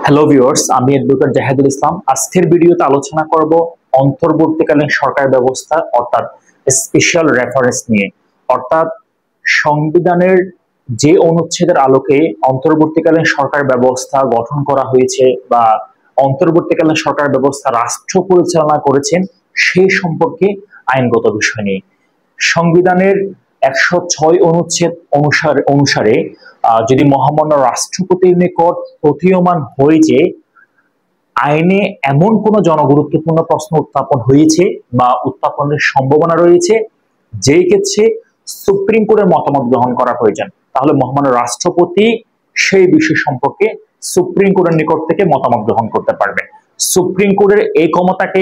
Hello viewers, আমি advocate Jahedul ইসলাম। আজকের ভিডিওতে আলোচনা করব অন্তর্বর্তীকালীন সরকার ব্যবস্থা অর্থাৎ স্পেশাল রেফারেন্স নিয়ে। অর্থাৎ সংবিধানের যে অনুচ্ছেদের আলোকে অন্তর্বর্তীকালীন সরকার ব্যবস্থা গঠন করা হয়েছে বা অন্তর্বর্তীকালীন সরকার ব্যবস্থা রাষ্ট্র পরিচালনা করেছেন সেই সম্পর্কে আইনগত বিষয় নিয়ে। সংবিধানের 106 অনুচ্ছেদ অনুসারে যদি মহামান্য রাষ্ট্রপতির নিকট প্রতীয়মান হয় যে আইনে এমন কোন জনগুরুত্বপূর্ণ প্রশ্ন উত্থাপন হয়েছে বা উত্থাপনের সম্ভাবনা রয়েছে যেই ক্ষেত্রে সুপ্রিম কোর্টের মতামত গ্রহণ করা প্রয়োজন, তাহলে মহামান্য রাষ্ট্রপতি সেই বিষয় সম্পর্কে সুপ্রিম কোর্টের নিকট থেকে মতামত গ্রহণ করতে পারবেন। সুপ্রিম কোর্টের এই ক্ষমতাকে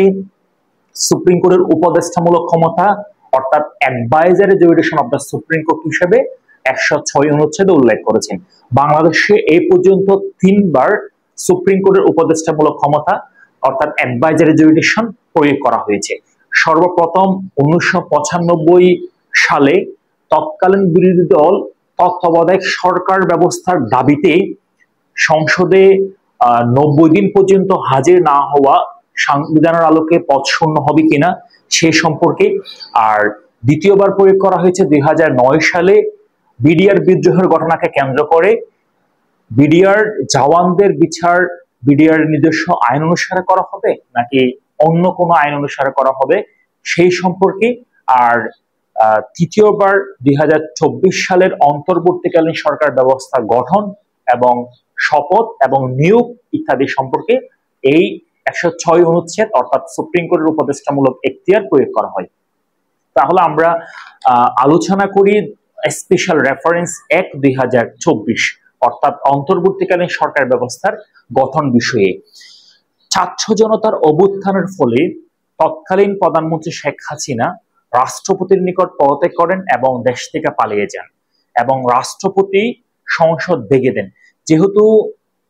সুপ্রিম কোর্টের উপদেষ্টামূলক ক্ষমতা অর্থাৎ advisory jurisdiction of the supreme court হিসেবে 106 অনুচ্ছেদে উল্লেখ করেছেন। বাংলাদেশে এই পর্যন্ত 3 বার সুপ্রিম কোর্টের উপদেষ্টামূলক ক্ষমতা অর্থাৎ অ্যাডভাইজারি জুরিডিকশন প্রয়োগ করা হয়েছে। সর্বপ্রথম 1995 সালে তৎকালীন বিরোধী দল তত্ত্বাবধায়ক সরকার ব্যবস্থার দাবিতে সংসদে 90 দিন পর্যন্ত হাজির না হওয়া সংবিধানের আলোকে পদ শূন্য হবে কিনা সে সম্পর্কে, আর দ্বিতীয়বার প্রয়োগ করা হয়েছে 2009 সালে বিডিআর বিদ্রোহের ঘটনাকে কেন্দ্র করে বিডিআর জওয়ানদের বিচার বিডিআর নিজস্ব আইন অনুসারে করা হবে নাকি অন্য কোনো আইন অনুসারে করা হবে সেই সম্পর্কে, আর তৃতীয়বার 2024 সালের অন্তর্বর্তীকালীন সরকার ব্যবস্থা গঠন এবং শপথ এবং নিয়োগ ইত্যাদি সম্পর্কে এই 106 অনুচ্ছেদ অর্থাৎ সুপ্রিম কোর্টের উপদেষ্টামূলক এখতিয়ার প্রয়োগ করা হয়। তাহলে আমরা আলোচনা করি স্পেশাল রেফারেন্স অ্যাক্ট 2024 অর্থাৎ অন্তর্বর্তীকালীন সরকার ব্যবস্থার গঠন বিষয়ে। ছাত্র জনতার অভ্যুত্থানের ফলে তৎকালীন প্রধানমন্ত্রী শেখ হাসিনা রাষ্ট্রপতির নিকট পদত্যাগ করেন এবং দেশ থেকে পালিয়ে যান এবং রাষ্ট্রপতি সংসদ ভেঙে দেন। যেহেতু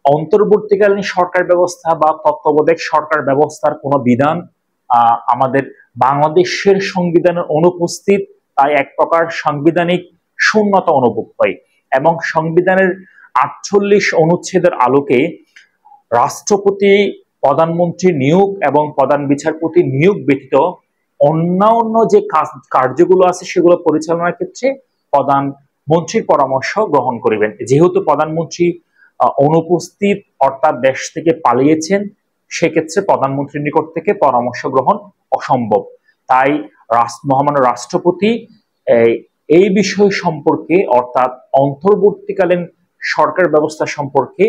অন্তর্বর্তীকালীন সরকার ব্যবস্থা বা তত্ত্বাবধায়ক সরকার ব্যবস্থার কোনো বিধান আমাদের বাংলাদেশের সংবিধানের অনুপস্থিত, তাই এক প্রকার সাংবিধানিক শূন্যতা অনুভব হয় এবং সংবিধানের 48 অনুচ্ছেদের আলোকে রাষ্ট্রপতি প্রধানমন্ত্রী নিয়োগ এবং প্রধান বিচারপতি নিয়োগ ব্যতীত অন্যান্য যে কার্যগুলো আছে সেগুলো পরিচালনার ক্ষেত্রে প্রধানমন্ত্রীর পরামর্শ গ্রহণ করিবেন। যেহেতু প্রধানমন্ত্রী অনুপস্থিত অর্থাৎ দেশ থেকে পালিয়েছেন, সেক্ষেত্রে প্রধানমন্ত্রীর নিকট থেকে পরামর্শ গ্রহণ অসম্ভব, তাই মহামান্য রাষ্ট্রপতি এই বিষয় সম্পর্কে অর্থাৎ অন্তর্বর্তীকালীন সরকার ব্যবস্থা সম্পর্কে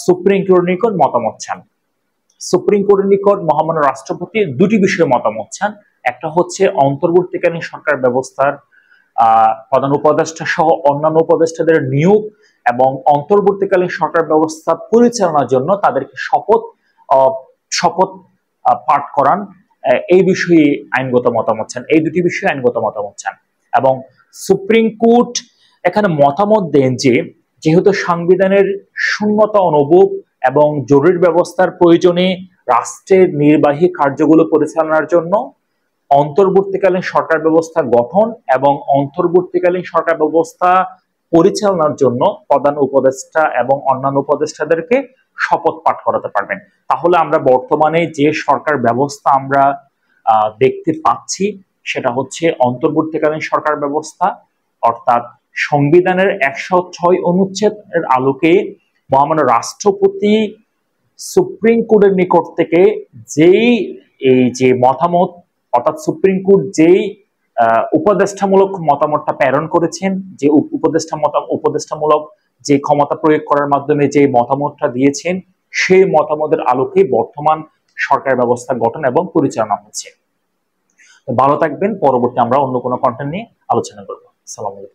সুপ্রিম কোর্টের নিকট মতামত চান। সুপ্রিম কোর্টের নিকট মহামান্য রাষ্ট্রপতি দুটি বিষয়ে মতামত চান। একটা হচ্ছে অন্তর্বর্তীকালীন সরকার ব্যবস্থার প্রধান উপদেষ্টা সহ অন্যান্য উপদেষ্টাদের নিয়োগ এবং অন্তর্বর্তীকালীন সরকার ব্যবস্থা পরিচালনার জন্য তাদেরকে শপথ পাঠ করান, এই বিষয়ে আইনগত মতামত চান। এই দুটি বিষয়ে আইনগত মতামত চান এবং সুপ্রিম কোর্ট এখানে মতামত দেন যে যেহেতু সংবিধানের শূন্যতা অনুভব এবং জরুরি ব্যবস্থার প্রয়োজনে রাষ্ট্রের নির্বাহী কার্যগুলো পরিচালনার জন্য অন্তর্বর্তীকালীন সরকার ব্যবস্থা গঠন এবং অন্তর্বর্তীকালীন সরকার ব্যবস্থা পরিচালনার জন্য প্রধান উপদেষ্টা এবং অন্যান্য উপদেষ্টাদেরকে শপথ পাঠ করাতে পারবেন। তাহলে আমরা বর্তমানে যে সরকার ব্যবস্থা আমরা দেখতে পাচ্ছি সেটা হচ্ছে অন্তর্বর্তীকালীন সরকার ব্যবস্থা অর্থাৎ সংবিধানের 106 অনুচ্ছেদের আলোকে মহামান্য রাষ্ট্রপতি সুপ্রিম কোর্টের নিকট থেকে যেই এই যে মতামত অর্থাৎ সুপ্রিম কোর্ট যেই উপদেষ্টামূলক মতামতটা প্রেরণ করেছেন, যে উপদেষ্টামূলক যে ক্ষমতা প্রয়োগ করার মাধ্যমে যে মতামতটা দিয়েছেন সেই মতামতের আলোকে বর্তমান সরকার ব্যবস্থা গঠন এবং পরিচালনা হচ্ছে। ভালো থাকবেন, পরবর্তী আমরা অন্য কোনো কন্টেন্ট নিয়ে আলোচনা করবো। আসসালামু আলাইকুম।